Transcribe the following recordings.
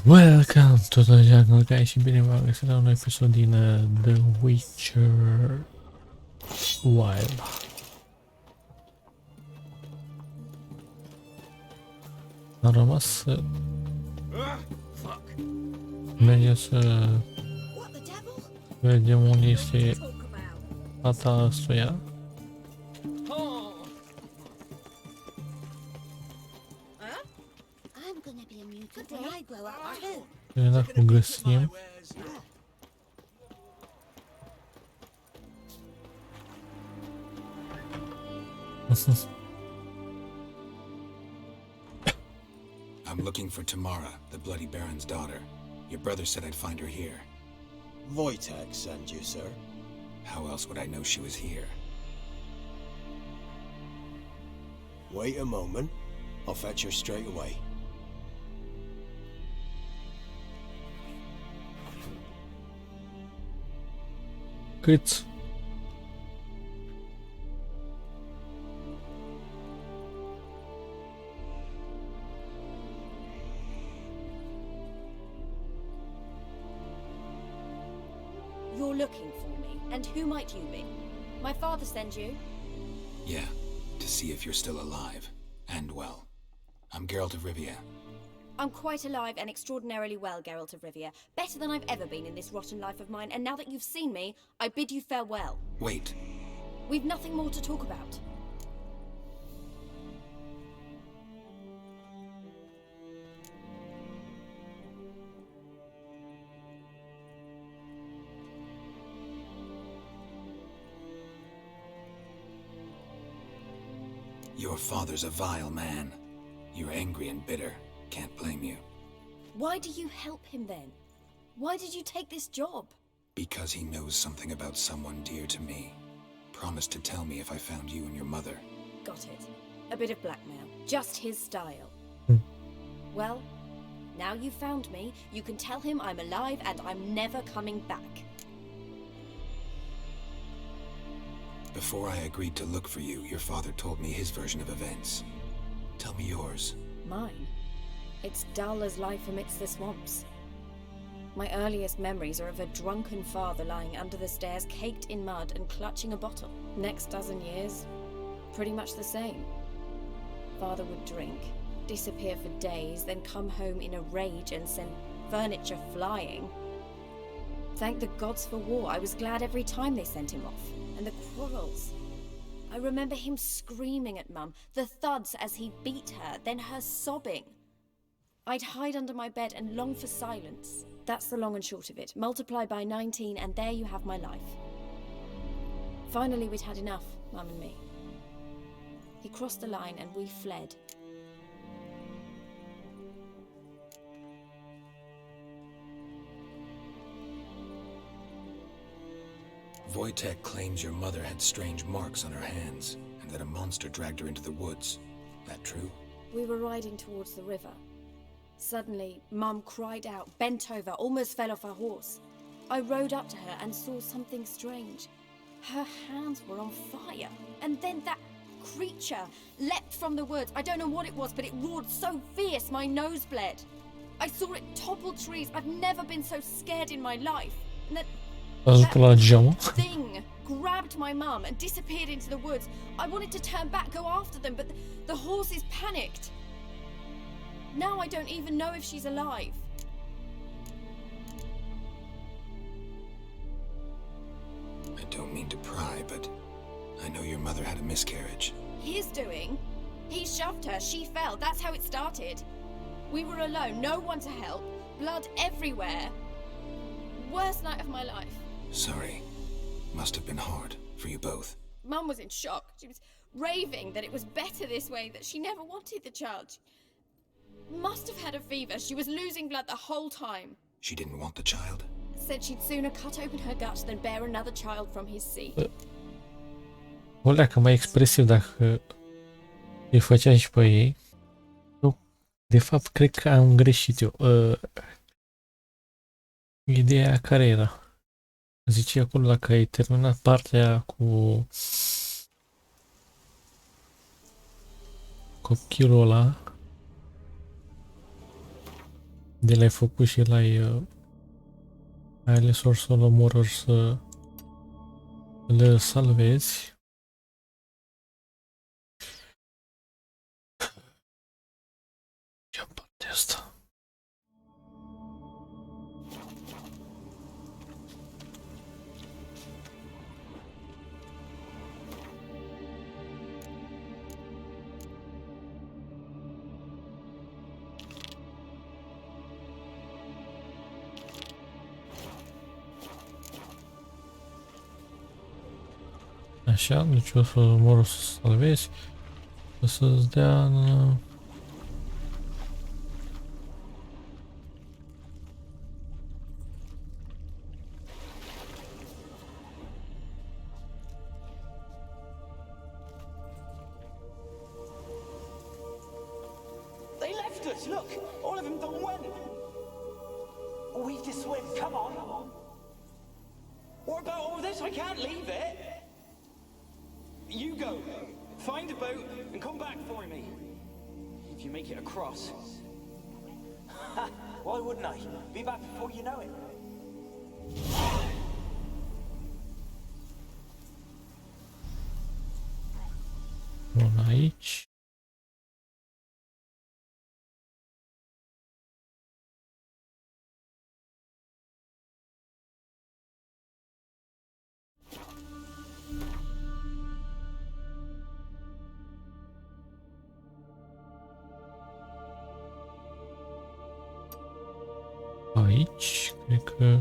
Welcome to the jungle, guys, și bine v-am găsit la un episod din The Witcher Wild. Am rămas să mergem să vedem unde este fata ăstuia. Dacă o găsim. I'm looking for Tamara, the Bloody Baron's daughter. Your brother said I'd find her here. Wojtek sent you, sir. How else would I know she was here? Wait a moment. I'll fetch her straight away. Cât? You're looking for me, and who might you be? My father sent you? Yeah, to see if you're still alive. And well. I'm Geralt of Rivia. I'm quite alive and extraordinarily well, Geralt of Rivia. Better than I've ever been in this rotten life of mine, and now that you've seen me, I bid you farewell. Wait. We've nothing more to talk about. Your father's a vile man. You're angry and bitter. Can't blame you. Why do you help him then? Why did you take this job? Because he knows something about someone dear to me. Promised to tell me if I found you and your mother. Got it. A bit of blackmail. Just his style. Well, now you've found me, you can tell him I'm alive and I'm never coming back. Before I agreed to look for you, your father told me his version of events. Tell me yours. Mine? It's dull as life amidst the swamps. My earliest memories are of a drunken father lying under the stairs, caked in mud and clutching a bottle. Next dozen years, pretty much the same. Father would drink, disappear for days, then come home in a rage and send furniture flying. Thank the gods for war. I was glad every time they sent him off. And the quarrels. I remember him screaming at Mum, the thuds as he beat her, then her sobbing. I'd hide under my bed and long for silence. That's the long and short of it. Multiply by 19 and there you have my life. Finally we'd had enough, Mum and me. He crossed the line and we fled. Wojtek claims your mother had strange marks on her hands, and that a monster dragged her into the woods. That true? We were riding towards the river. Suddenly, Mum cried out, bent over, almost fell off her horse. I rode up to her and saw something strange. Her hands were on fire. And then that creature leapt from the woods. I don't know what it was, but it roared so fierce my nose bled. I saw it topple trees. I've never been so scared in my life. And that thing grabbed my mum and disappeared into the woods. I wanted to turn back, go after them, but the horses panicked. Now I don't even know if she's alive. I don't mean to pry, but I know your mother had a miscarriage. His doing? He shoved her, she fell, that's how it started. We were alone, no one to help, blood everywhere. Worst night of my life. Sorry. Must have been hard for you both. Mum was in shock. She was raving that it was better this way, that she never wanted the child. She must have had a fever. She was losing blood the whole time. She didn't want the child? Said she'd sooner cut open her gut than bear another child from his seed. O leacă mai expresiv dacă îi făcea și pe ei. Eu, de fapt, cred că am greșit eu. Ideea care era? Zice acolo dacă ai terminat partea cu copilul ăla. de l-ai făcut și ai ales ori să-l omori, ori să le salvezi. Ia partea asta. Așa, deci o să mor, o să salvezi, o să-ți dea în... They left us, look! All of them done went! We've to swim, come on! What about all this? I can't leave it! You go, find a boat, and come back for me. If you make it across. Ha! Why wouldn't I? Be back before you know it. Bun, aici. Aici, cred că...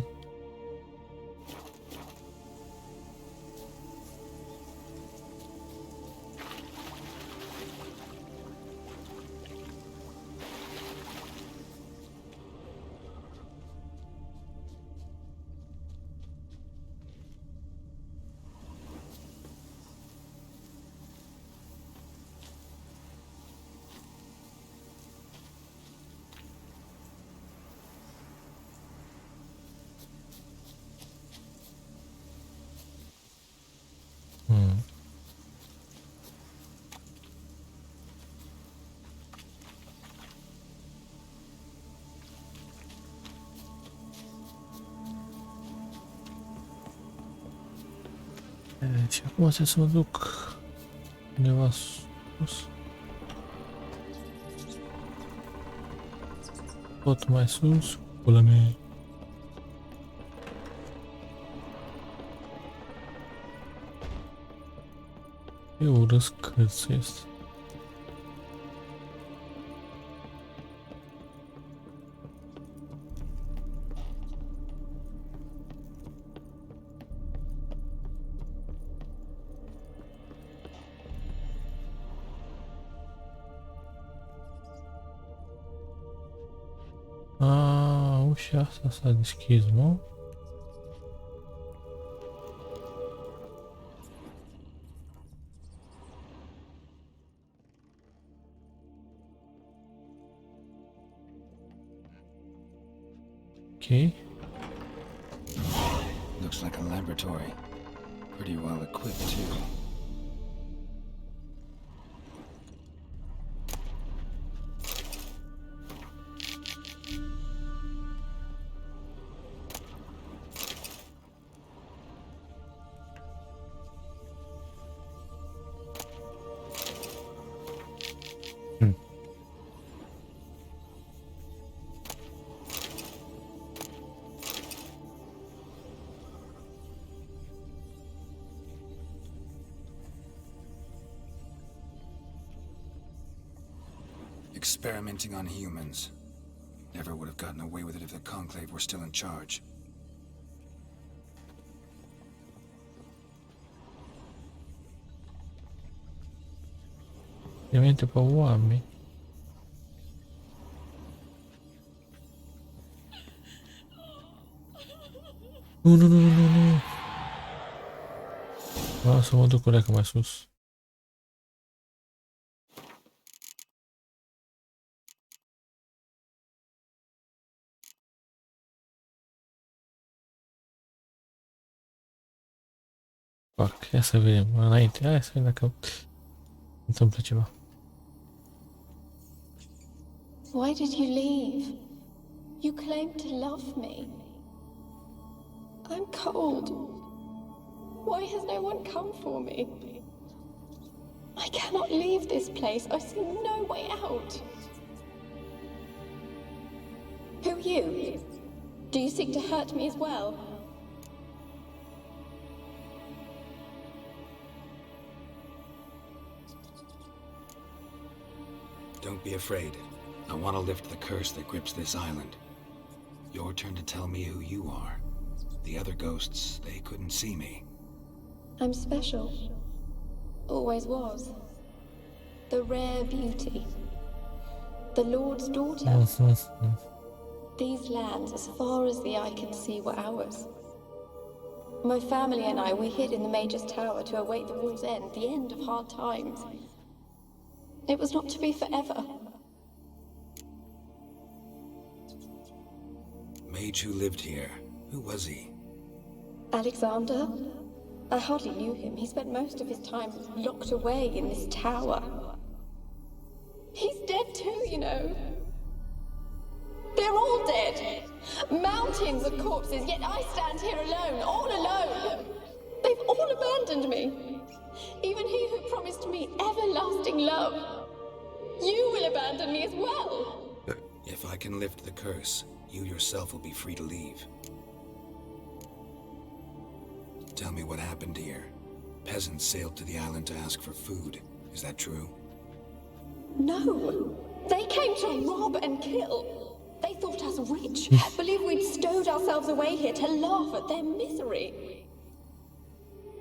Deci acum trebuie să mă duc undeva sus. Tot mai sus, pula mea. E urât cât este. Ușa asta s-a deschis, nu? Ok. Looks like a laboratory. Pretty well equipped, too. Experimenting on humans. Never would have gotten away with it if the Conclave were still in charge. Ovviamente per uomini. Nu. Să mă duc o leacă mai sus. Fac, ia să vedem înainte. Hai să vedem dacă întâmplă ceva. Why did you leave? You claim to love me. I'm cold. Why has no one come for me? I cannot leave this place. I see no way out. Who are you? Do you seek to hurt me as well? Don't be afraid. I want to lift the curse that grips this island. Your turn to tell me who you are. The other ghosts, they couldn't see me. I'm special. Always was. The rare beauty. The Lord's daughter. These lands, as far as the eye can see, were ours. My family and I, we hid in the Major's Tower to await the war's end, the end of hard times. It was not to be forever. Mage who lived here. Who was he? Alexander? I hardly knew him. He spent most of his time locked away in this tower. He's dead too, you know. They're all dead. Mountains of corpses, yet I stand here alone, all alone. They've all abandoned me. Even he who promised me everlasting love. You will abandon me as well. If I can lift the curse, you yourself will be free to leave. Tell me what happened here. Peasants sailed to the island to ask for food. Is that true? No. They came to rob and kill. They thought us rich, believed we'd stowed ourselves away here to laugh at their misery.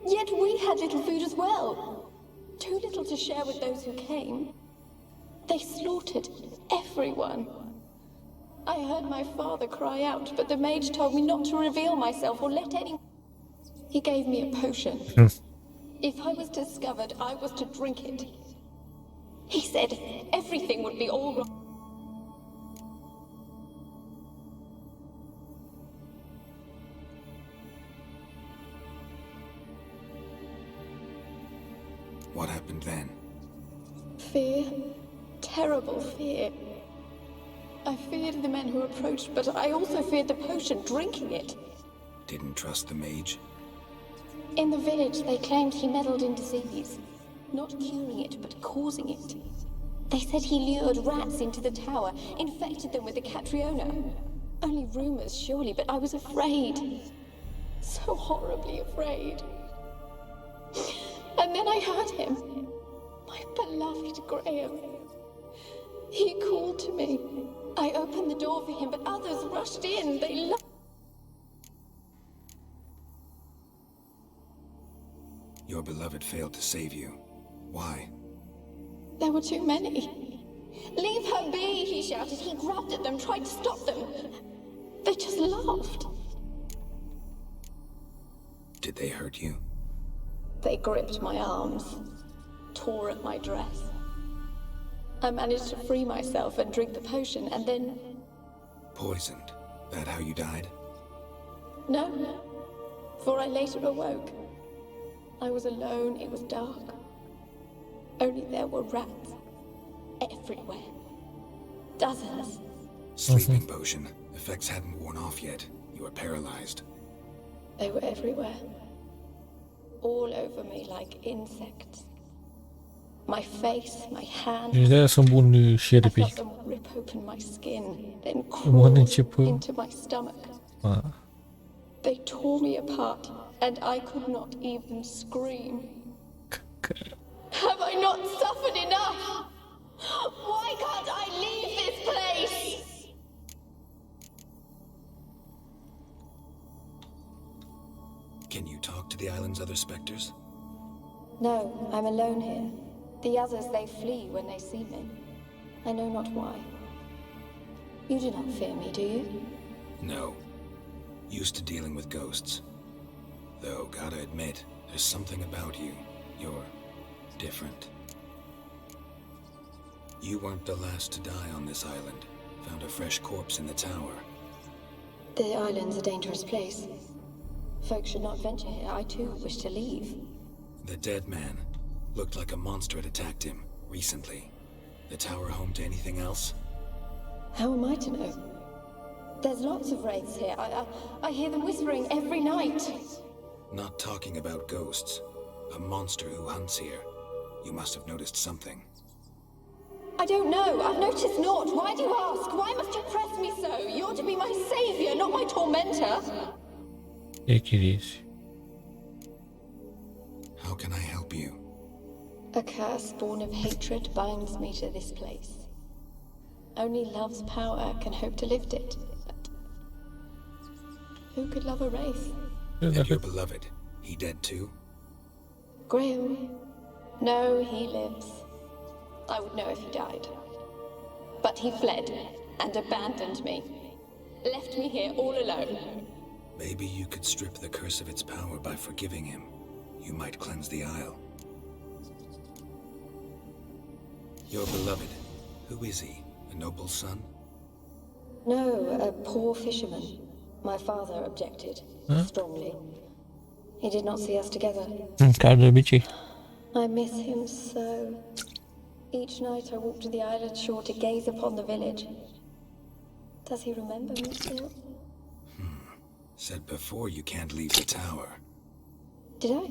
Yet we had little food as well. Too little to share with those who came. They slaughtered everyone. I heard my father cry out, but the mage told me not to reveal myself or let anyone. He gave me a potion. If I was discovered, I was to drink it. He said everything would be all right. What happened then? Fear. Terrible fear. I feared the men who approached, but I also feared the potion, drinking it. Didn't trust the mage? In the village, they claimed he meddled in disease. Not curing it, but causing it. They said he lured rats into the tower, infected them with the Catriona. Only rumors, surely, but I was afraid. So horribly afraid. And then I heard him. My beloved Graham. He called to me. I opened the door for him, but others rushed in. They Your beloved failed to save you. Why? There were too many. Leave her be, he shouted. He grabbed at them, tried to stop them. They just laughed. Did they hurt you? They gripped my arms, tore at my dress. I managed to free myself and drink the potion, and then... Poisoned? That how you died? No, for I later awoke. I was alone, it was dark. Only there were rats. Everywhere. Dozens. Sleeping potion. Effects hadn't worn off yet. You were paralyzed. They were everywhere. All over me like insects. My face, my hands. Det är det som bor nu I Sherpi. felt them rip open my skin, then crawl into my stomach. They tore me apart, and I could not even scream. Have I not suffered enough? Why can't I leave this place? Can you talk to the island's other specters? No, I'm alone here. The others, they flee when they see me. I know not why. You do not fear me, do you? No. Used to dealing with ghosts. Though, gotta admit, there's something about you. You're different. You weren't the last to die on this island. Found a fresh corpse in the tower. The island's a dangerous place. Folks should not venture here. I too wish to leave. The dead man. Looked like a monster had attacked him, recently. The tower home to anything else? How am I to know? There's lots of wraiths here. I hear them whispering every night. Not talking about ghosts. A monster who hunts here. You must have noticed something. I don't know. I've noticed naught. Why do you ask? Why must you press me so? You're to be my savior, not my tormentor. Take it easy. How can I help you? A curse born of hatred binds me to this place. Only love's power can hope to lift it. But who could love a wraith? And your beloved, he dead too? Graham? No, he lives. I would know if he died. But he fled and abandoned me. Left me here all alone. Maybe you could strip the curse of its power by forgiving him. You might cleanse the Isle. Your beloved, who is he? A noble son? No, a poor fisherman. My father objected strongly. He did not see us together. Cardo bici. I miss him so. Each night I walk to the island shore to gaze upon the village. Does he remember me still? Said before you can't leave the tower. Did I?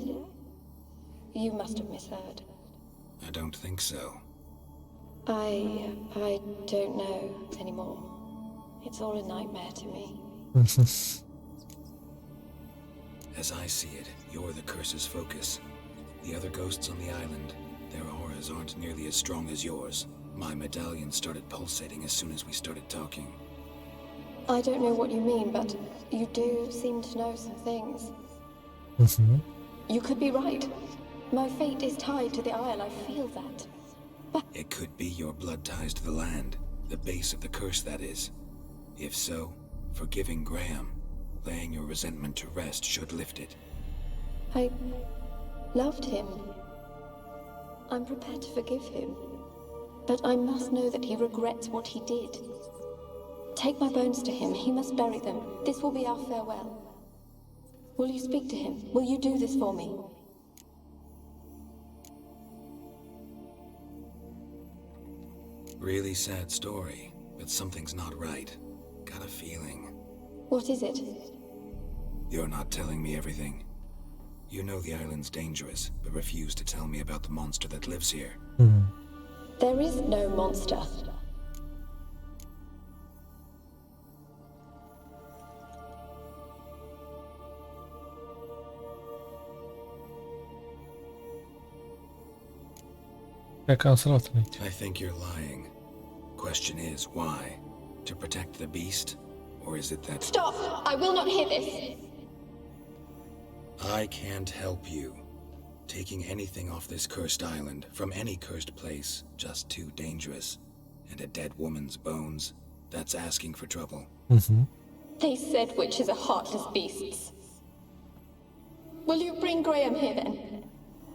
You must have misheard. I don't think so. I don't know anymore. It's all a nightmare to me. As I see it, you're the curse's focus. The other ghosts on the island, their auras aren't nearly as strong as yours. My medallion started pulsating as soon as we started talking. I don't know what you mean, but you do seem to know some things. You could be right. My fate is tied to the Isle, I feel that. It could be your blood ties to the land, the base of the curse, that is. If so, forgiving Graham, laying your resentment to rest should lift it. I loved him. I'm prepared to forgive him. But I must know that he regrets what he did. Take my bones to him. He must bury them. This will be our farewell. Will you speak to him? Will you do this for me? Really sad story, but something's not right. Got a feeling. What is it? You're not telling me everything. You know the island's dangerous, but refuse to tell me about the monster that lives here. There is no monster. I think you're lying. Question is, why? To protect the beast? Or is it that... Stop! I will not hear this! I can't help you. Taking anything off this cursed island, from any cursed place, just too dangerous. And a dead woman's bones, that's asking for trouble. They said witches are heartless beasts. Will you bring Graham here then?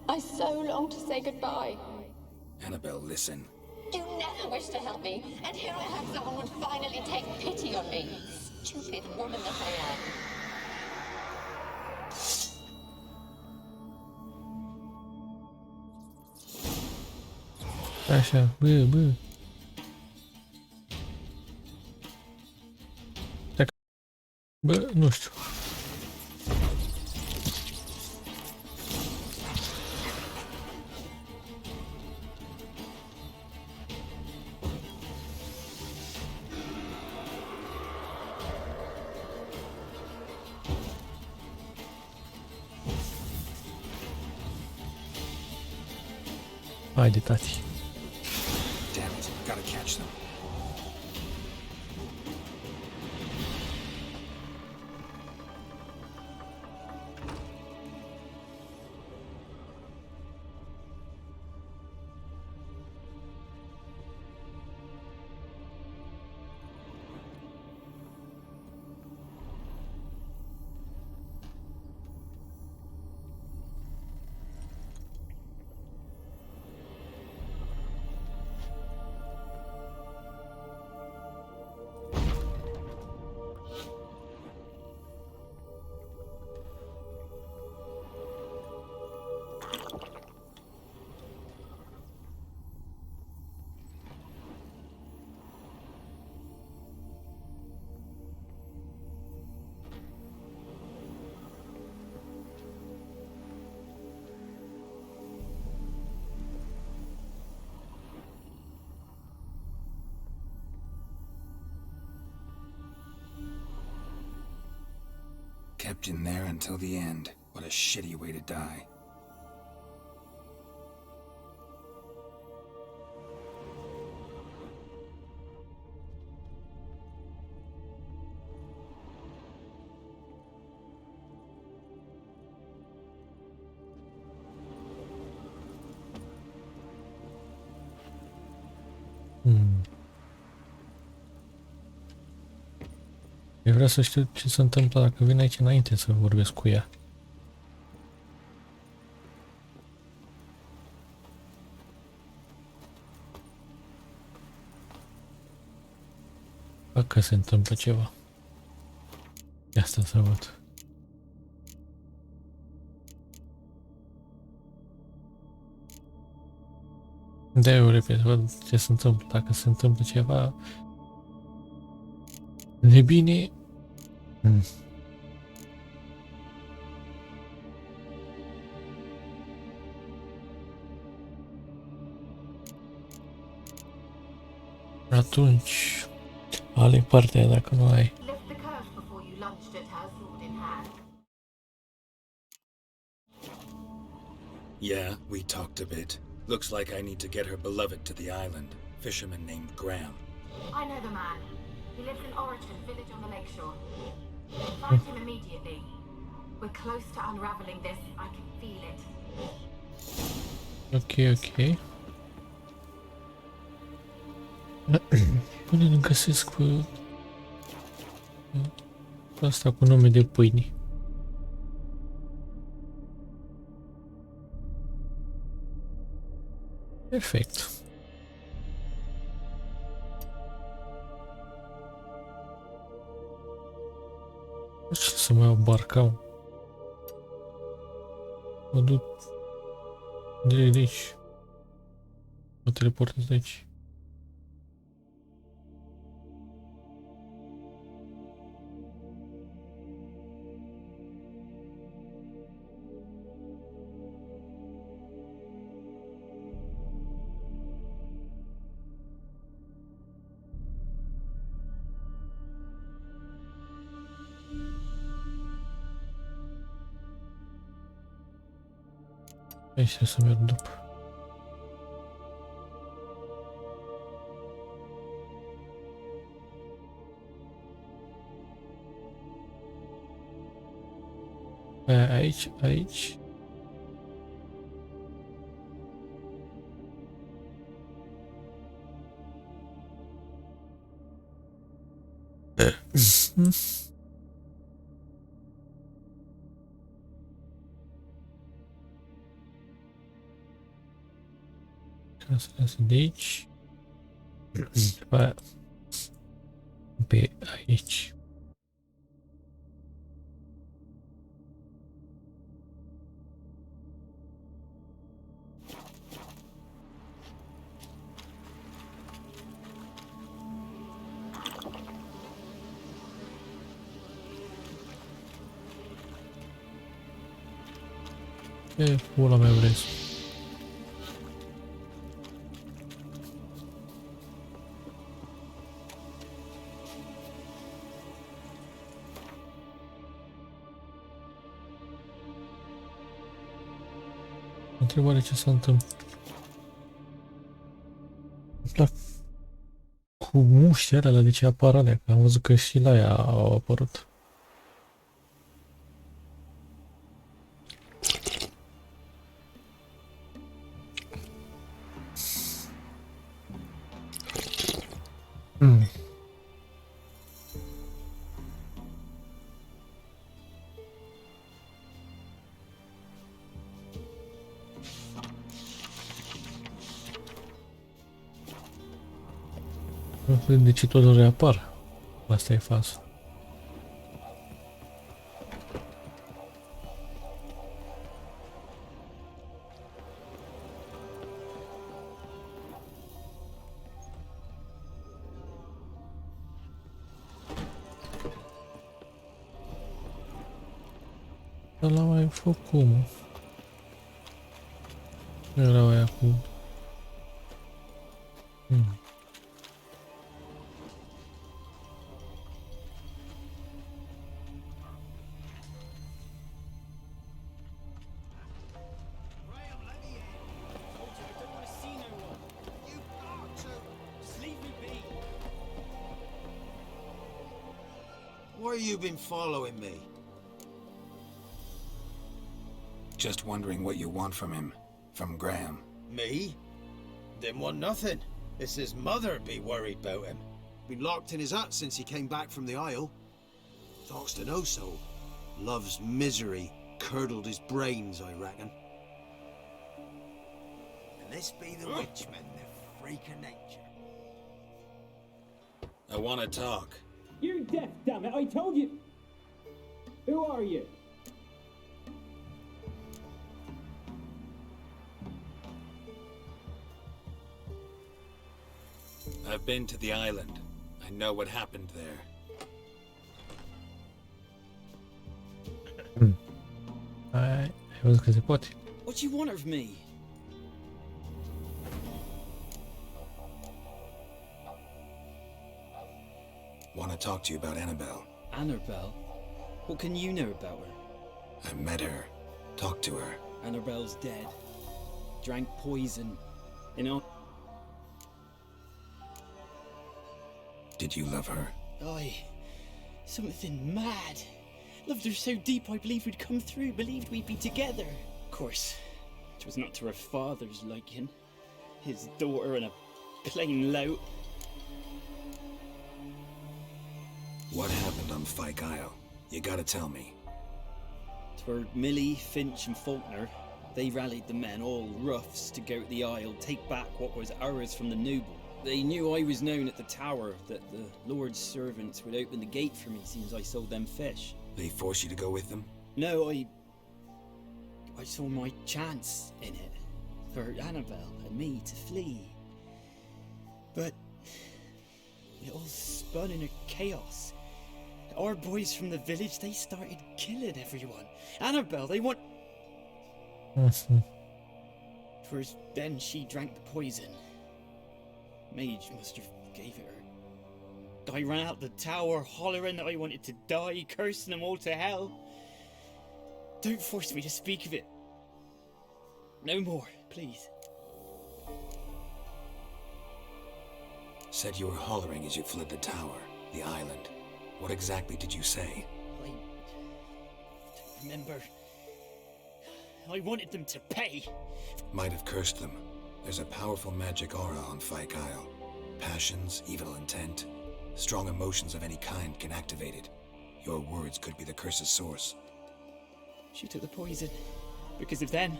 I so long to say goodbye. Annabelle, listen. You never wished to help me, and here I have someone would finally take pity on me. Stupid woman that I am. Așa, bă. Dacă... Bă, nu știu. Haide, tati. Damn it, gotta catch them. Kept in there until the end. What a shitty way to die. Eu vreau să știu ce se întâmplă dacă vin aici înainte să vorbesc cu ea. Dacă se întâmplă ceva. Ia asta să văd. Da, eu repet, văd ce se întâmplă. Dacă se întâmplă ceva de bine... Atunci, aleg partea aia dacă nu ai. Lift the curse before you lunged at her, sword in hand. Yeah, we talked a bit. Looks like I need to get her beloved to the island. Fisherman named Graham. I know the man. He lives in Origin, village on the lakeshore. Find him immediately. We're close to unraveling this. I can feel it. Ok. Până îl găsesc pe asta cu nume de pâini. Perfect. Nu știu să mai iau barca. Mă duc de aici. Mă teleportez de aici. Aici trebuie să merg după. Aici. Ca să iasă de aici. După aia pe aici. Ce pula mea vreți? Întrebare ce s-a întâmplat cu muștii alea, de ce apar alea? Că am văzut că și la ea au apărut. Nu știu de ce tot reapar. Asta e faza. Dar l-am mai făcut, mă. Nu erau aia cu... Why you been following me? Just wondering what you want from him. From Graham. Me? Didn't want nothing. It's his mother be worried about him. Been locked in his hut since he came back from the Isle. Talks to no soul. Love's misery curdled his brains, I reckon. And this be the witchman, the freak of nature. I want to talk. You're deaf, damn it! I told you. Who are you? I've been to the island. I know what happened there. Eu că se poate. What do you want of me? Want to talk to you about Annabelle. Annabelle? What can you know about her? I met her. Talked to her. Annabelle's dead. Drank poison. You know? Did you love her? Something mad. Loved her so deep I believed we'd come through, believed we'd be together. Of course, it was not to her father's liking. His daughter and a plain lout. What happened on Fyke Isle? You gotta tell me. For Millie, Finch and Faulkner, they rallied the men, all roughs, to go to the Isle, take back what was ours from the noble. They knew I was known at the tower, that the Lord's servants would open the gate for me as soon as I sold them fish. They force you to go with them? No, I saw my chance in it, for Annabelle and me to flee. But it all spun in a chaos. Our boys from the village, they started killing everyone. Annabelle, they want... Twas then she drank the poison. Mage must have gave it her. I ran out the tower hollering that I wanted to die, cursing them all to hell. Don't force me to speak of it. No more, please. Said you were hollering as you fled the tower, the island. What exactly did you say? I don't remember. I wanted them to pay. Might have cursed them. There's a powerful magic aura on Fyke Isle. Passions, evil intent, strong emotions of any kind can activate it. Your words could be the curse's source. She took the poison. Because of them.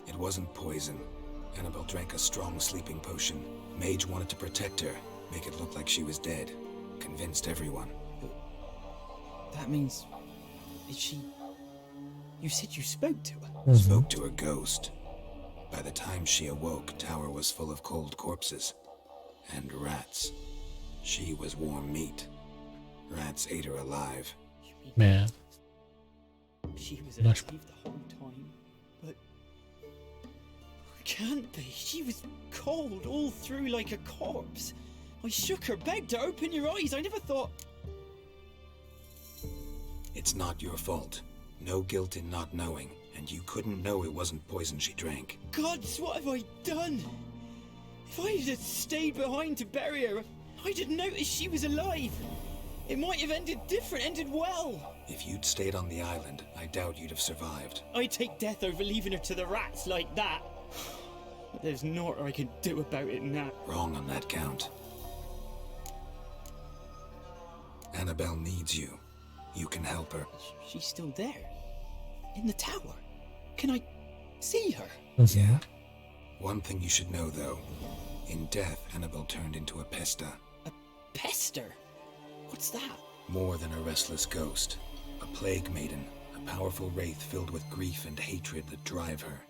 It wasn't poison. Annabelle drank a strong sleeping potion. Mage wanted to protect her, make it look like she was dead. Convinced everyone. That means... Is she... You said you spoke to her? Spoke to a ghost. By the time she awoke, tower was full of cold corpses. And rats. She was warm meat. Rats ate her alive. Man. She was Much- alive the whole time, but... Can't be. She was cold all through like a corpse. I shook her, begged her, open your eyes. I never thought... It's not your fault. No guilt in not knowing, and you couldn't know it wasn't poison she drank. Gods, what have I done? If I had stayed behind to bury her, I didn't notice she was alive. It might have ended different, ended well. If you'd stayed on the island, I doubt you'd have survived. I'd take death over leaving her to the rats like that. But there's naught I can do about it now. Wrong on that count. Annabelle needs you. You can help her. She's still there. In the tower. Can I see her? Yeah. One thing you should know, though. In death, Annabelle turned into a pesta. A pester? What's that? More than a restless ghost. A plague maiden. A powerful wraith filled with grief and hatred that drive her.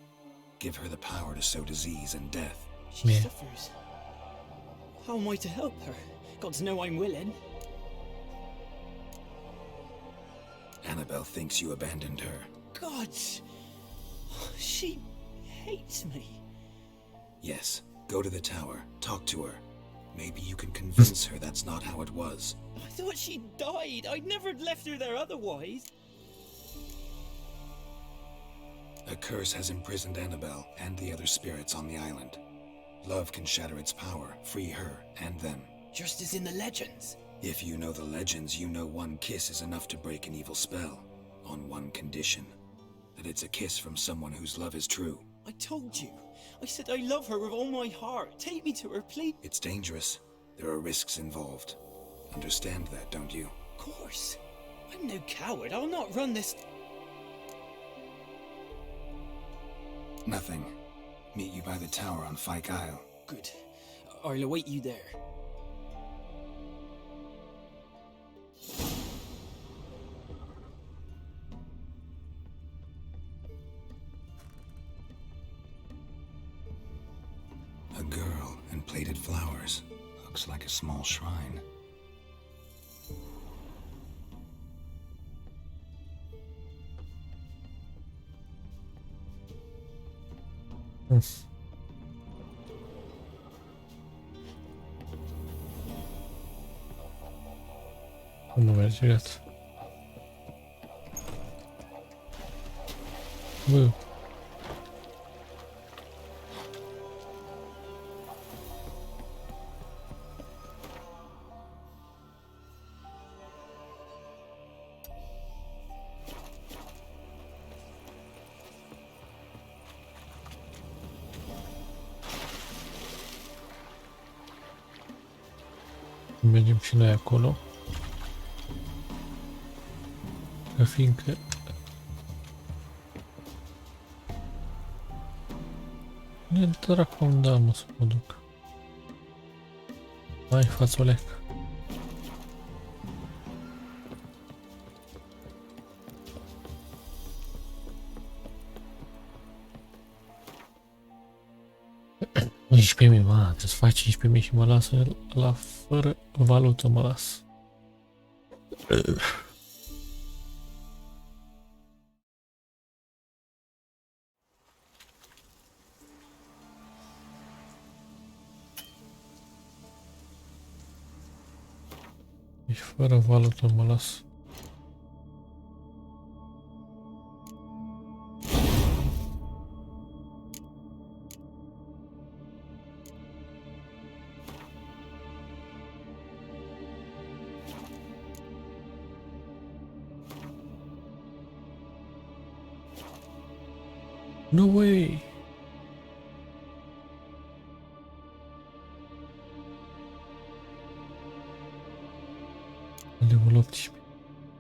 Give her the power to sow disease and death. She Yeah. suffers. How am I to help her? Gods know I'm willing. Annabelle thinks you abandoned her. Gods! She hates me. Yes, go to the tower. Talk to her. Maybe you can convince her that's not how it was. I thought she died. I'd never left her there otherwise. A curse has imprisoned Annabelle and the other spirits on the island. Love can shatter its power, free her and them. just as in the legends. If you know the legends, you know one kiss is enough to break an evil spell. On one condition. That it's a kiss from someone whose love is true. I told you. I said I love her with all my heart. Take me to her, please. It's dangerous. There are risks involved. Understand that, don't you? Of course. I'm no coward. I'll not run this... Nothing. Meet you by the tower on Fyke Isle. Good. I'll await you there. A girl and plated flowers. Looks like a small shrine. Nu merge, gata. Bă. Mergem și noi acolo. Că fiindcă ne dracu unde am, mă, să mă duc. Hai, fațolec. $15.000, mă, trebuie să faci 15.000 și mă lasă la fără valută, mă las. Deci fără valută mă las. No way! Level 18.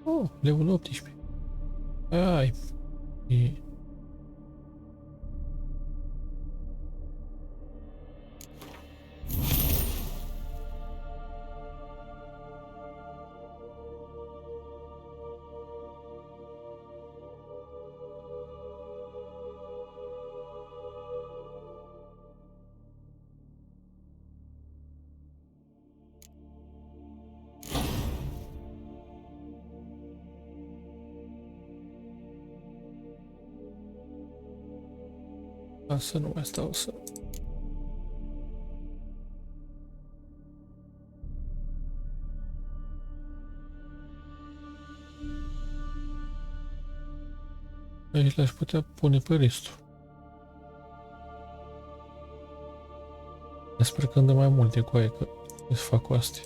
Oh, level 18. Ai. E... Să nu mai stau să... Aici l-aș putea pune pe restul. Sper că îmi dă mai multe coaie, că să fac cu astea.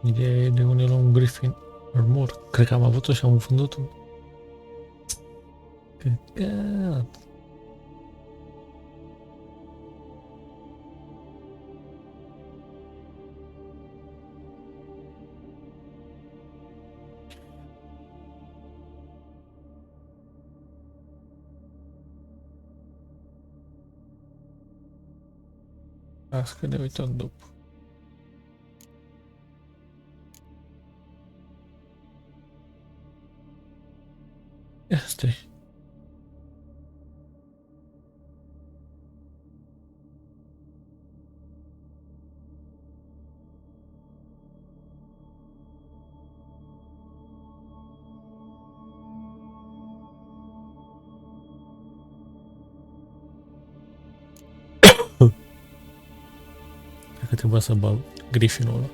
Ideea e de unde la un Griffin Armor. Cred că am avut-o și am vândut-o. Căcat. Las că ne uităm după. Asta e. Cred că trebuia să bag Griffinul ăla.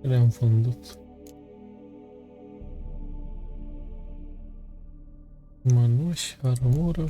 Le-am vândut. Mănuși, armură.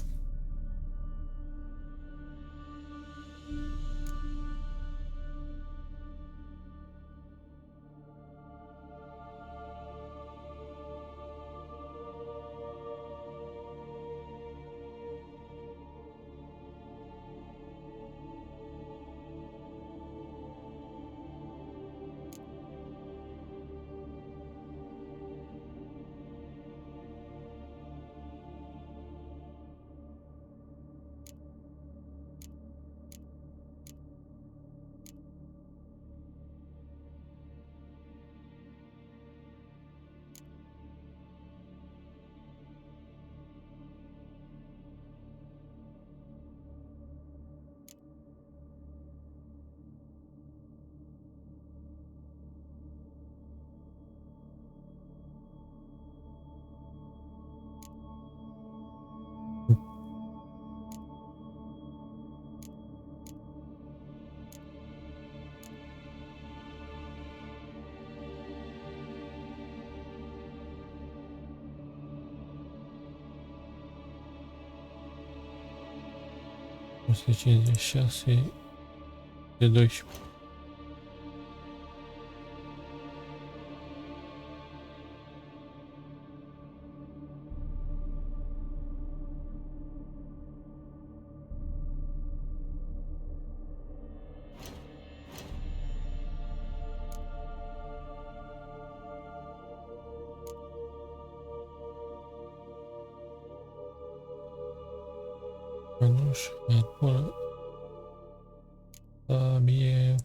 O 156 de 12. Mănuși, armură, sabie.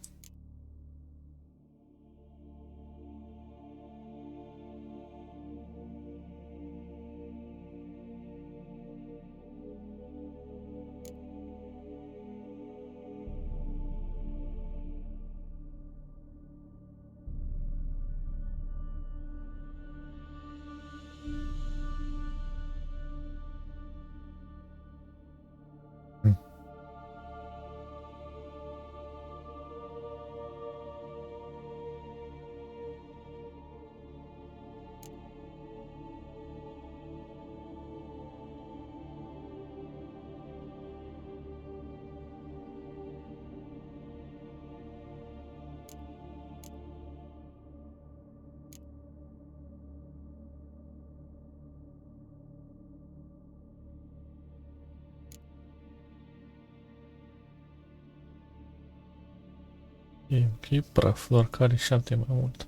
E praf, doar că are 7 mai mult.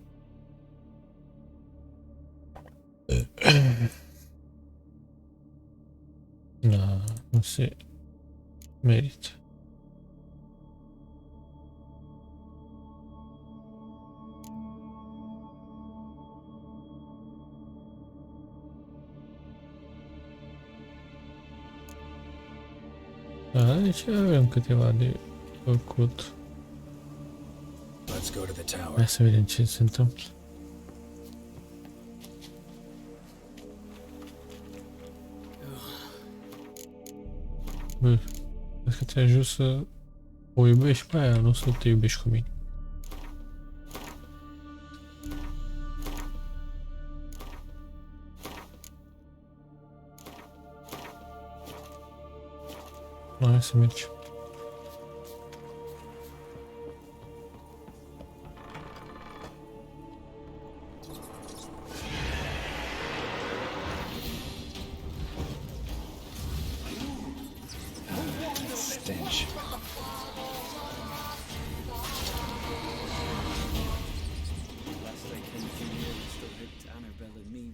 Da, nu se Merită. Da, deci avem câteva de făcut. Let's go to the tower. Hai să vedem ce se întâmplă. Bă, cred că te ajut să o iubești pe aia, nu să te iubești cu mine. Hai să mergem. Stench. Last I came to here, we still hoped Annabelle and me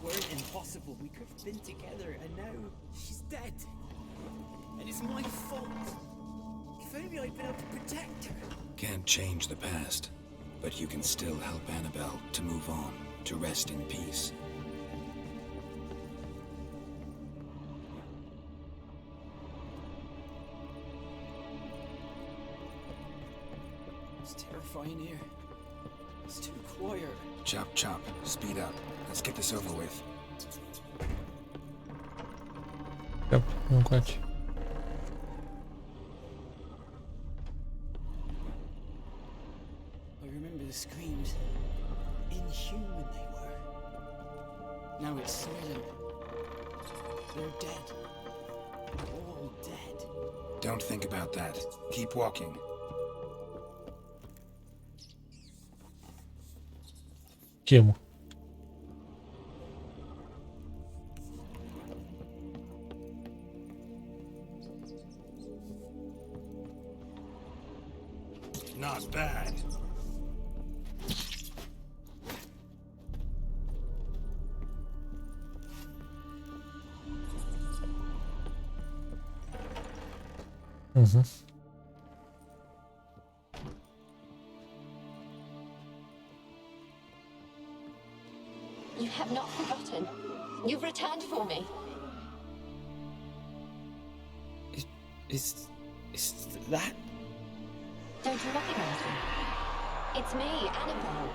weren't impossible. We could have been together, and now she's dead. And it's my fault. If only I'd been able to protect her. Can't change the past, but you can still help Annabelle to move on, to rest in peace. It's terrifying here. It's too quiet. Chop, chop. Speed up. Let's get this over with. Cap, încoace. I remember the screams. Inhuman they were. Now it's silent. They're dead. All dead. Don't think about that. Keep walking. Chemă. Not bad. You have not forgotten. You've returned for me. Is that? Don't you recognize me? It's me, Annabelle.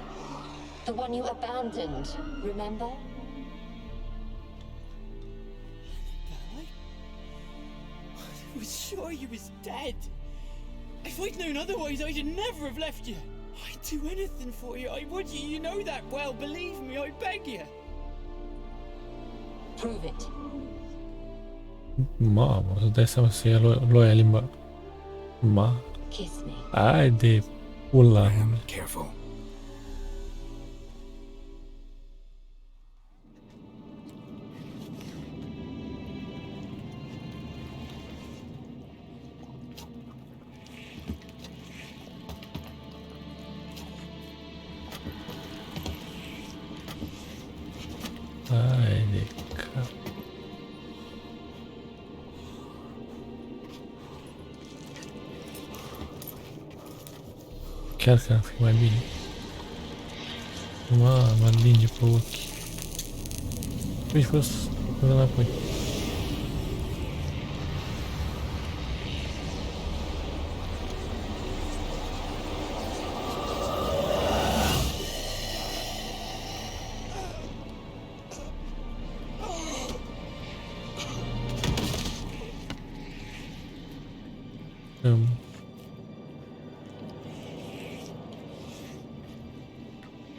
The one you abandoned, remember? I was sure you was dead. If I'd known otherwise, I'd never have left you. I'd do anything for you. I would. You know that well. Believe me, I beg you. Prove it. Mamă, îți dai seama să ia loia limba. Ma. Kiss me. Hai de pula. Graham, careful. Hai de cap. Chiar că ar fi mai bine. Mă alinge pe ochi. Ești fost până înapoi.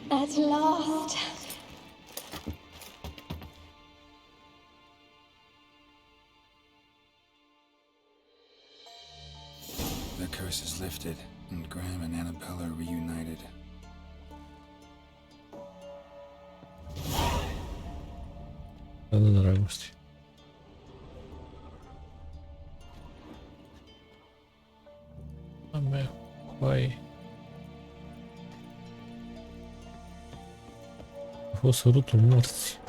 At last. The curse is lifted, and Graham and Annabelle are reunited. Da, dragoste. A mea coaie. A fost sărutul morții.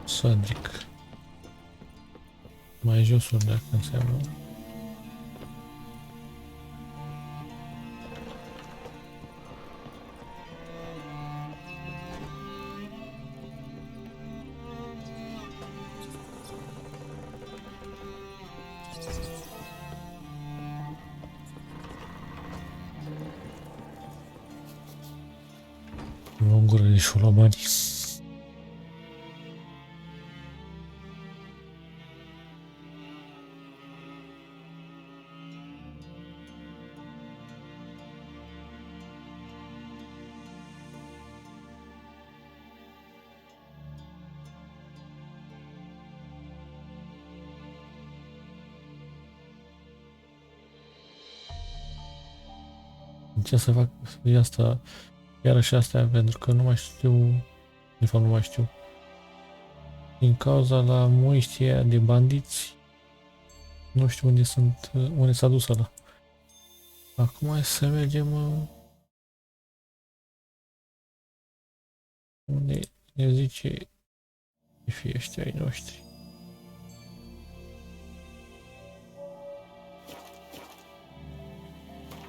Sadric. Mai josul dacă înseamnă. O gură de șolomani. Ce să fac asta, iarăși astea, pentru că nu mai știu, de fapt nu mai știu. Din cauza la muniția de bandiți, nu știu unde sunt, unde s-a dus ăla. Acum hai să mergem unde ne zice fie ăștia ai noștri.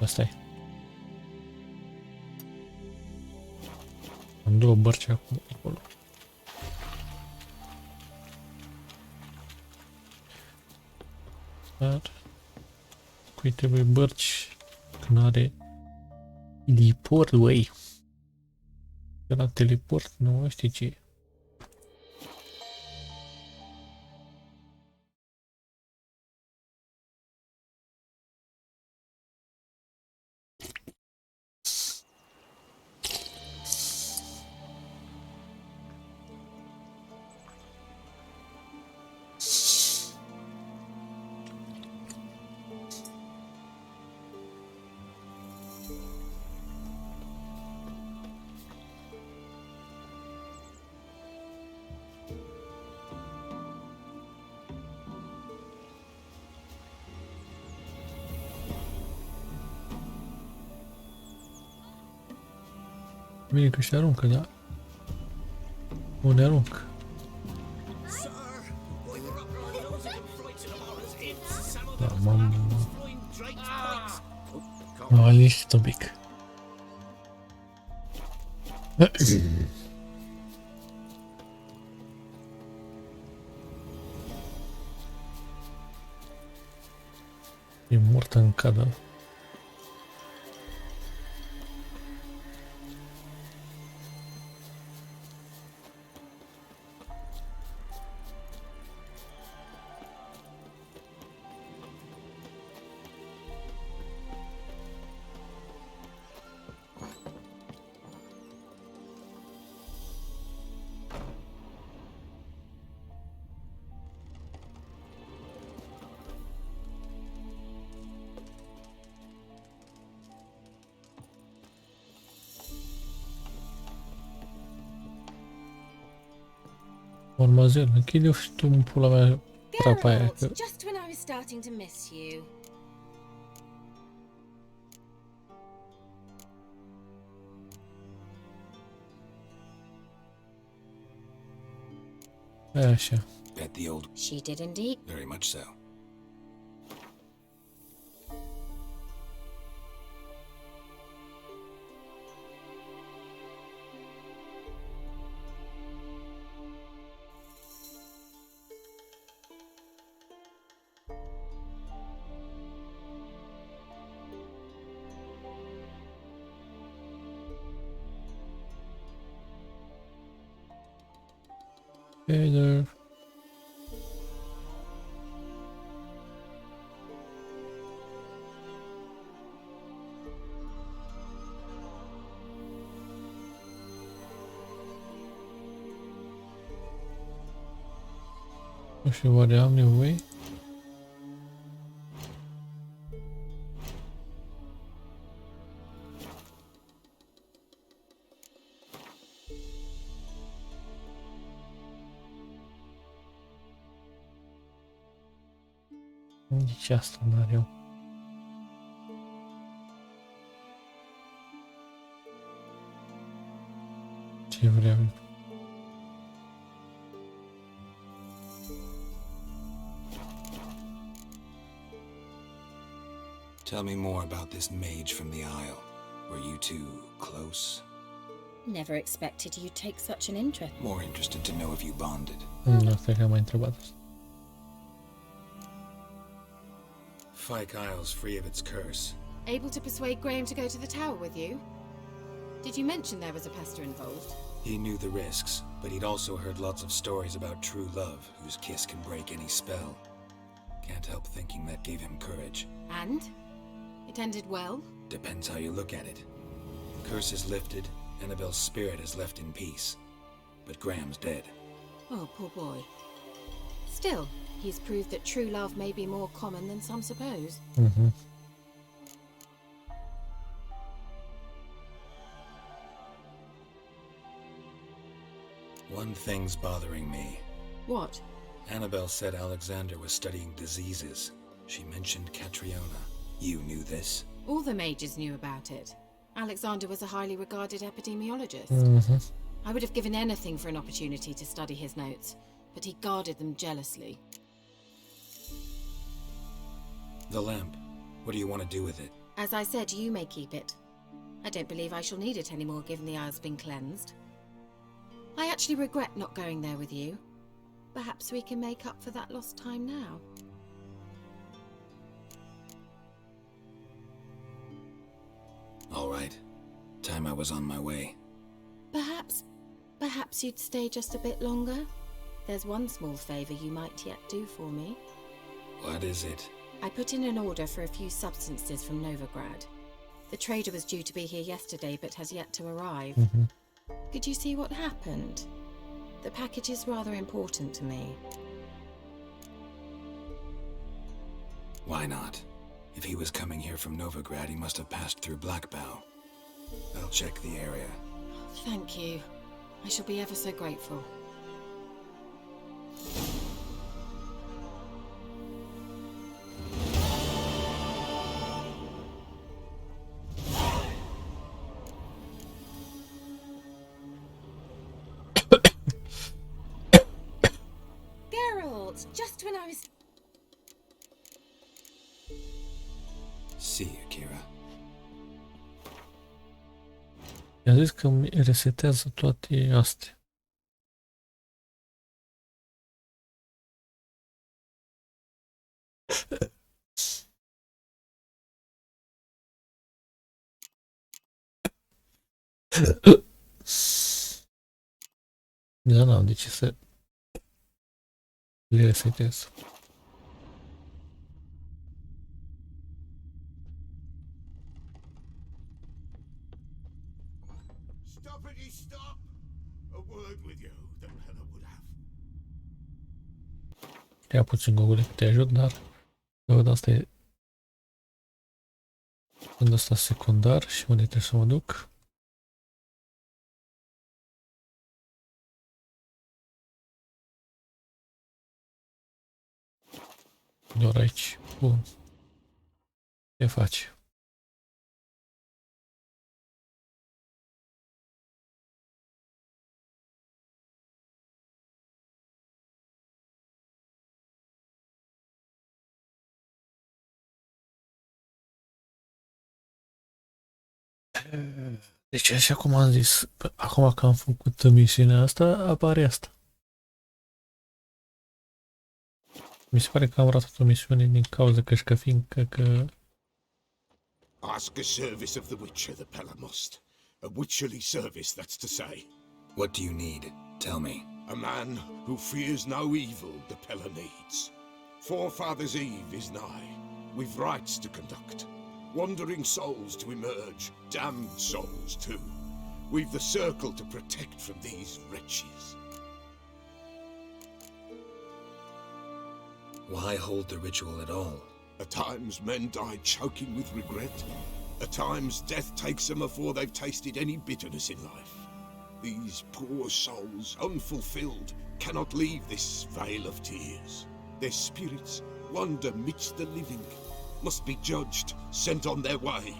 Asta e. Am două bărci acolo. Dar cui trebuie bărci când are teleport, băi. De la teleport nu știi ce e. Bine că și aruncă, da? Unde arunc? Da, m-am liniștit un pic. E mort în cadă. Ormazel, închide-o și tu în pula mea trapa aia, că... Just when I was starting to miss you. E așa. Bet the old. She did indeed. Very much so. Hey there. Nu știu, oare am nevoie? Nici asta n-are eu. Ce vrem. Tell me more about this mage from the Isle. Were you two close? Never expected you'd take such an interest. More interested to know if you bonded. Asta e că am mai întrebat asta. Fyke Isle's free of its curse. Able to persuade Graham to go to the tower with you? Did you mention there was a pester involved? He knew the risks, but he'd also heard lots of stories about true love, whose kiss can break any spell. Can't help thinking that gave him courage. And? It ended well? Depends how you look at it. Curse is lifted, Annabelle's spirit is left in peace. But Graham's dead. Oh, poor boy. Still, he's proved that true love may be more common than some suppose. One thing's bothering me. What? Annabelle said Alexander was studying diseases. She mentioned Catriona. You knew this? All the mages knew about it. Alexander was a highly regarded epidemiologist. I would have given anything for an opportunity to study his notes, but he guarded them jealously. The lamp. What do you want to do with it? As I said, you may keep it. I don't believe I shall need it anymore given the Isle's been cleansed. I actually regret not going there with you. Perhaps we can make up for that lost time now. All right. Time I was on my way. Perhaps you'd stay just a bit longer? There's one small favour you might yet do for me. What is it? I put in an order for a few substances from Novigrad. The trader was due to be here yesterday but has yet to arrive. Could you see what happened? The package is rather important to me. Why not? If he was coming here from Novigrad, he must have passed through Blackbow. I'll check the area. Thank you. I shall be ever so grateful. Geralt, just when I was... See you, Kira. I-a zis că îmi resetează toate astea. Da, n-am de ce să le resetez. Stoppity stop! A word with you, the Pella would have. Ia puțin Google că te ajut, dar văd asta e când asta secundar și unde trebuie să mă duc. Doar aici. Bun. Ce faci? Deci așa cum am zis, acum că am făcut misiunea asta, apare asta. Mi se pare că am ratat o misiune din cauza că fiindcă că... Ask a service of the Witcher, the Pella must. A witcherly service, that's to say. What do you need? Tell me. A man who fears no evil, the Pella needs. Forefathers' Eve is nigh. We've rites to conduct. Wandering souls to emerge. Damned souls, too. We've the circle to protect from these wretches. Why hold the ritual at all? At times men die choking with regret. At times death takes them before they've tasted any bitterness in life. These poor souls, unfulfilled, cannot leave this vale of tears. Their spirits wander midst the living, must be judged, sent on their way.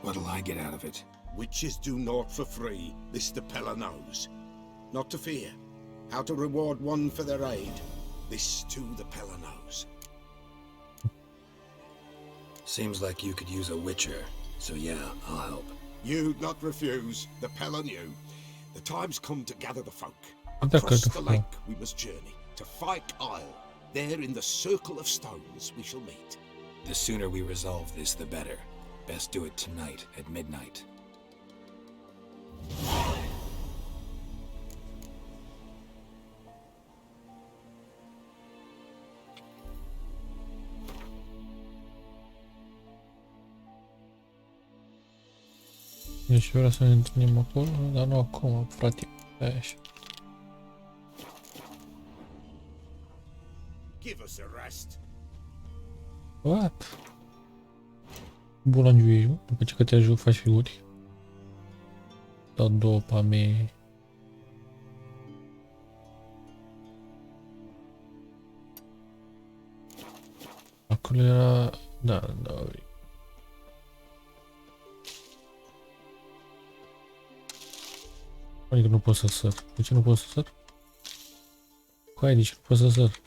What'll I get out of it? Witches do naught for free, this the Pella knows. Not to fear. How to reward one for their aid, this too the Pella knows. Seems like you could use a witcher, so yeah, I'll help. You'd not refuse, the Pella knew. The time's come to gather the folk. That's Across good. the lake we must journey, to Fyke Isle. There in the circle of stones we shall meet. The sooner we resolve this, the better. Best do it tonight at midnight. Deci vreau să ne întâlnim acolo, dar nu acum, frate. Stai așa. Give us a rest. What? Bulangiu, după ce că te ajut, faci figuri. Dau două pame. Acolo era... Da, da. Adică nu pot să săr. De ce nu pot să săr? Hai, de ce nu pot să săr?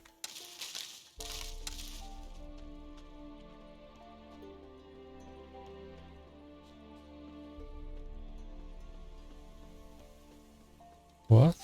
What?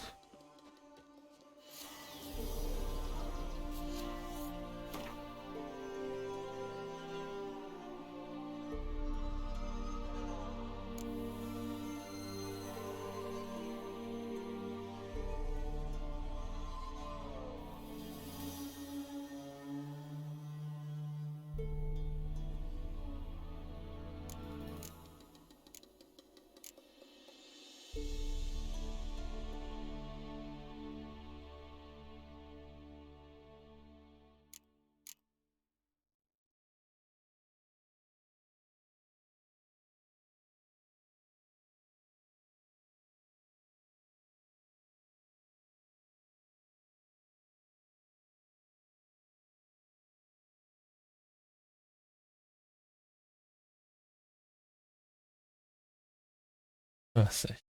Asta e.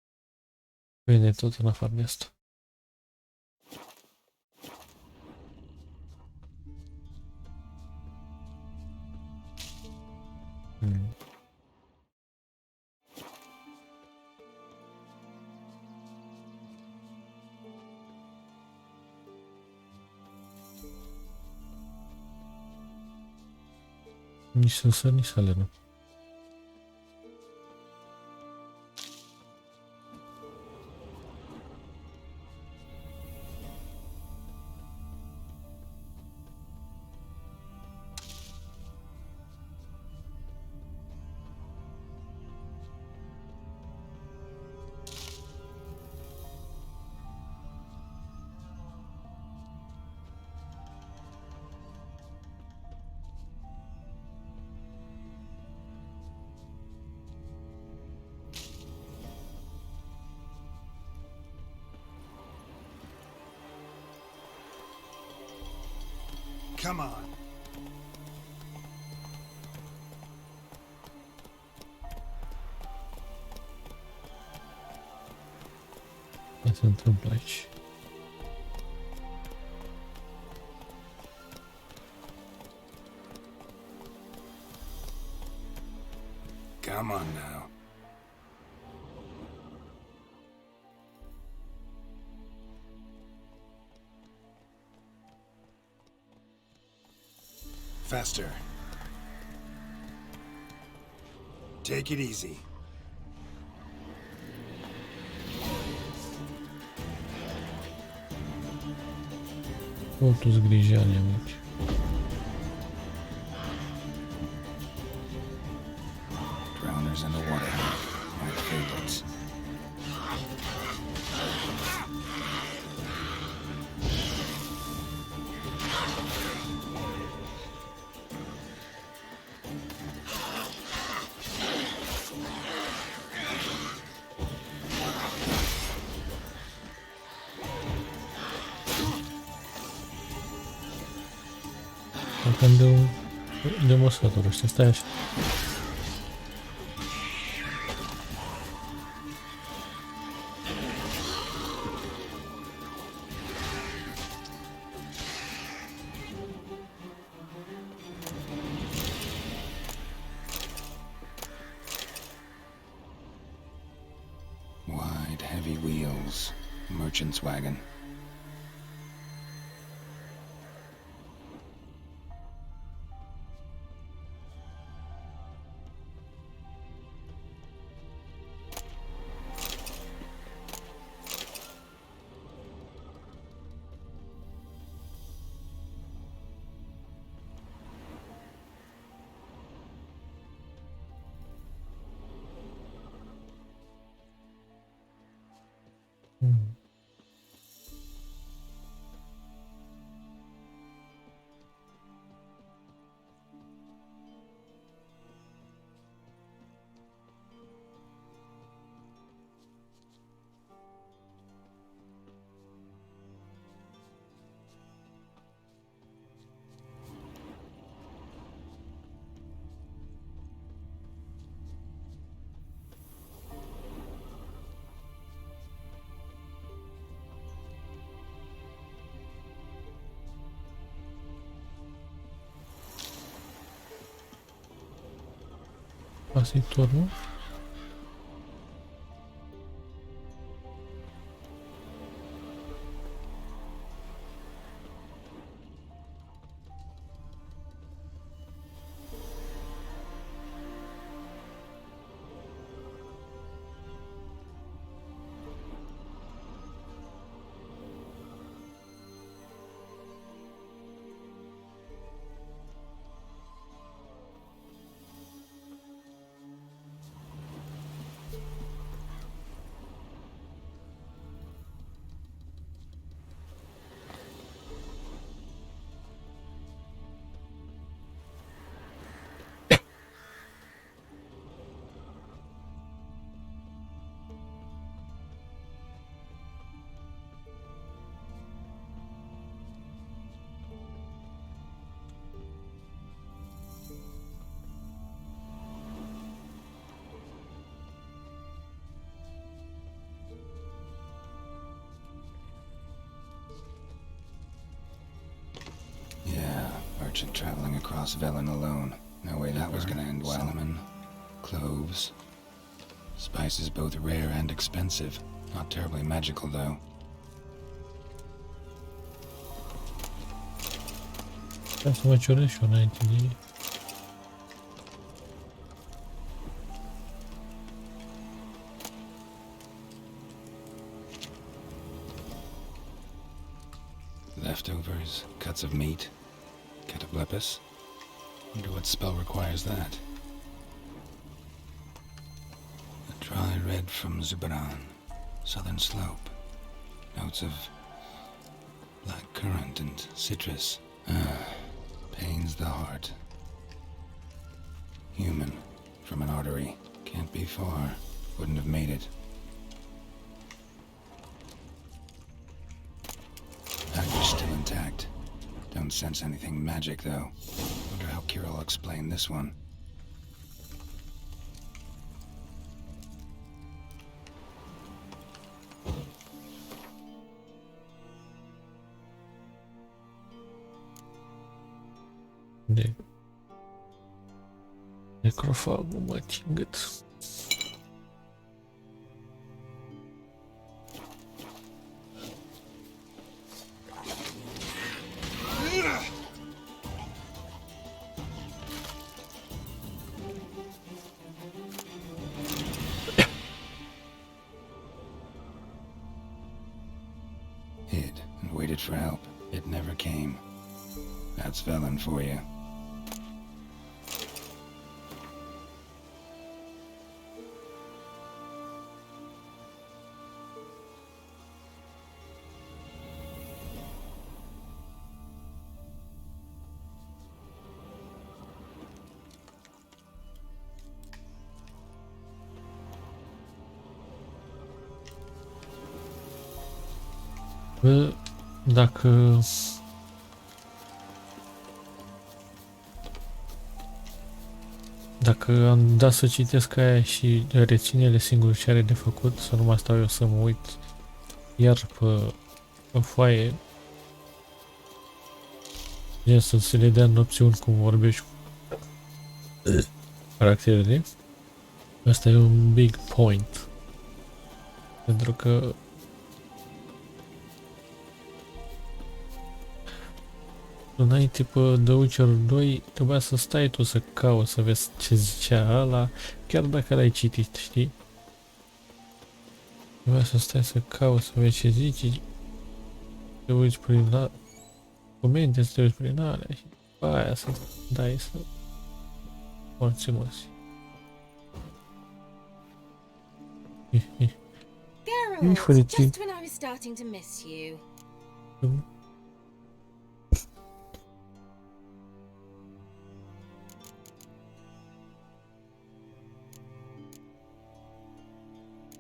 Vine tot în afară de asta. Nici să săr, nici să alerg. Come on. Ce se întâmplă aici? Come on now. Faster. Take it easy. Totul zgrijani aici. Drowners in the water. My favorites. De măsătură ăștia, stai așa. Heavy wheels. Merchant's wagon. Pasitor, nu? Merchant traveling across Velen alone. No way that was gonna end well. Cinnamon, cloves. Spices both rare and expensive. Not terribly magical, though. Ca să mă cioresc și eu înainte de ei. Leftovers, cuts of meat, cataplepis. Wonder what spell requires that. A dry red from Zubaran, southern slope. Notes of black currant and citrus. Pains the heart. Human, from an artery. Can't be far. Wouldn't have made it. Package still intact. Don't sense anything magic, though. Wonder how Kira will explain this one. De necrofagul mă tingăt. Hid and waited for help. It never came. That's Velen for you. Bă, dacă am dat să citesc aia și reține-le singur ce are de făcut, să nu mai stau eu să mă uit iar pe foaie, gen să se le dea în opțiuni cum vorbești cu caracterele. Asta e un big point. Pentru că înainte pe The Witcher 2 trebuia să stai tu să cauți, să vezi ce zicea ăla, chiar dacă l-ai citit, știi? Trebuia să stai să cauți, să vezi ce zici, te uiți prin comente, să te uiți prin alea și după aia să dai să conțimuți. Geralt, just when I was starting to miss you.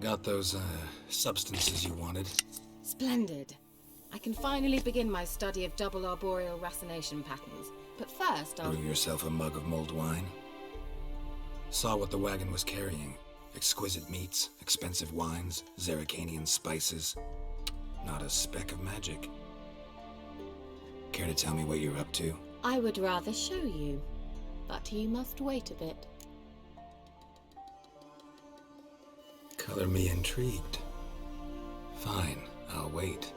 Got those, substances you wanted? Splendid. I can finally begin my study of double arboreal racination patterns. But first, I'll... Brew yourself a mug of mulled wine? Saw what the wagon was carrying. Exquisite meats, expensive wines, Zerrikanian spices. Not a speck of magic. Care to tell me what you're up to? I would rather show you, but you must wait a bit. Color me intrigued. Fine, I'll wait.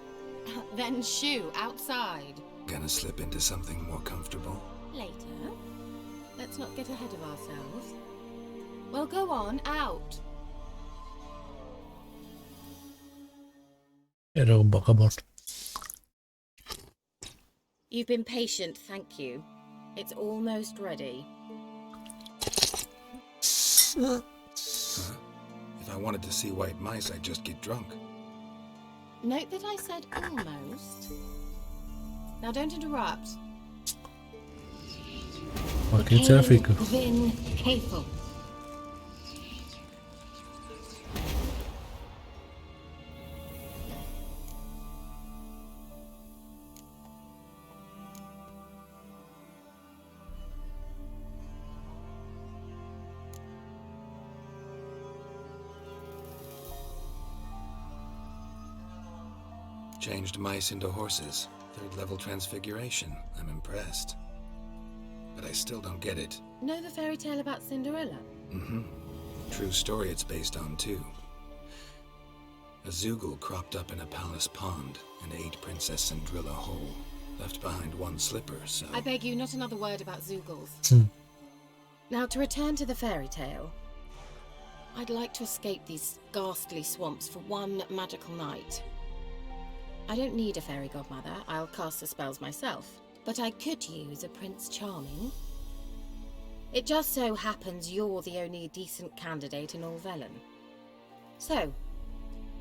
Then shoo, outside. Gonna slip into something more comfortable? Later. Let's not get ahead of ourselves. Well, go on, out. Era un bacamort. You've been patient, thank you. It's almost ready. Huh? If I wanted to see white mice, I'd just get drunk. Note that I said almost. Now don't interrupt. Che ți-era frică? Vin Cathel. Changed mice into horses. Third level transfiguration. I'm impressed. But I still don't get it. Know the fairy tale about Cinderella? Mm-hmm. True story it's based on, too. A Zoogle cropped up in a palace pond and ate Princess Cinderella whole. Left behind one slipper, so... I beg you, not another word about Zoogles. Now, to return to the fairy tale. I'd like to escape these ghastly swamps for one magical night. I don't need a fairy godmother. I'll cast the spells myself. But I could use a Prince Charming. It just so happens you're the only decent candidate in all Velen. So,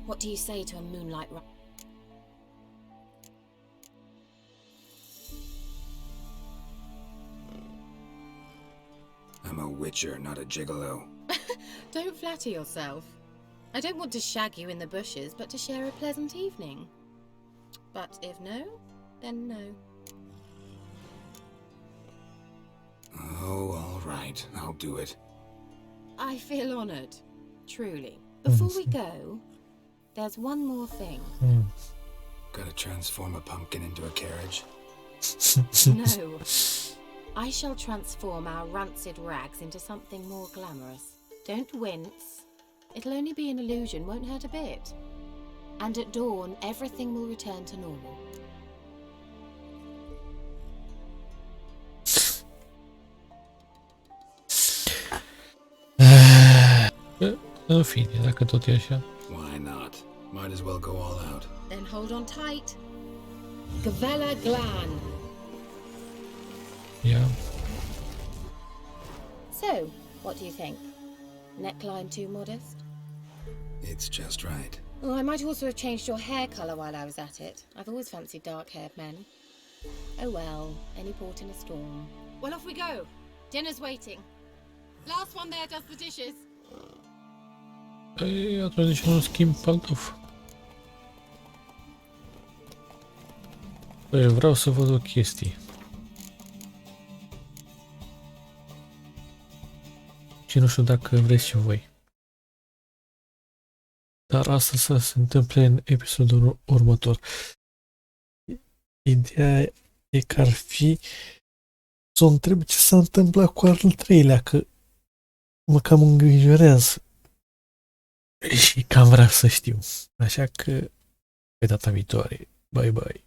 what do you say to a moonlight ride? I'm a witcher, not a gigolo. Don't flatter yourself. I don't want to shag you in the bushes, but to share a pleasant evening. But if no, then no. Oh, all right. I'll do it. I feel honoured. Truly. Before we go, there's one more thing. Gotta transform a pumpkin into a carriage? No. I shall transform our rancid rags into something more glamorous. Don't wince. It'll only be an illusion, won't hurt a bit. And at dawn, everything will return to normal. În fine, dacă tot e așa. Why not? Might as well go all out. Then hold on tight. Gavella Glan. Yeah. So, what do you think? Neckline too modest? It's just right. Oh, I might also have changed your hair colour while I was at it. I've always fancied dark-haired men. Oh well, any port in a storm. Well, off we go. Dinner's waiting. Last one there does the dishes. Păi, atunci de ce nu schimb paltof? Păi, vreau să văd o chestie. Și nu știu dacă vreți și voi. Dar asta să se întâmple în episodul următor. Ideea e că ar fi să o întreb ce s-a întâmplat cu al treilea, că mă cam îngrijorează. Și cam vreau să știu. Așa că pe data viitoare. Bye bye.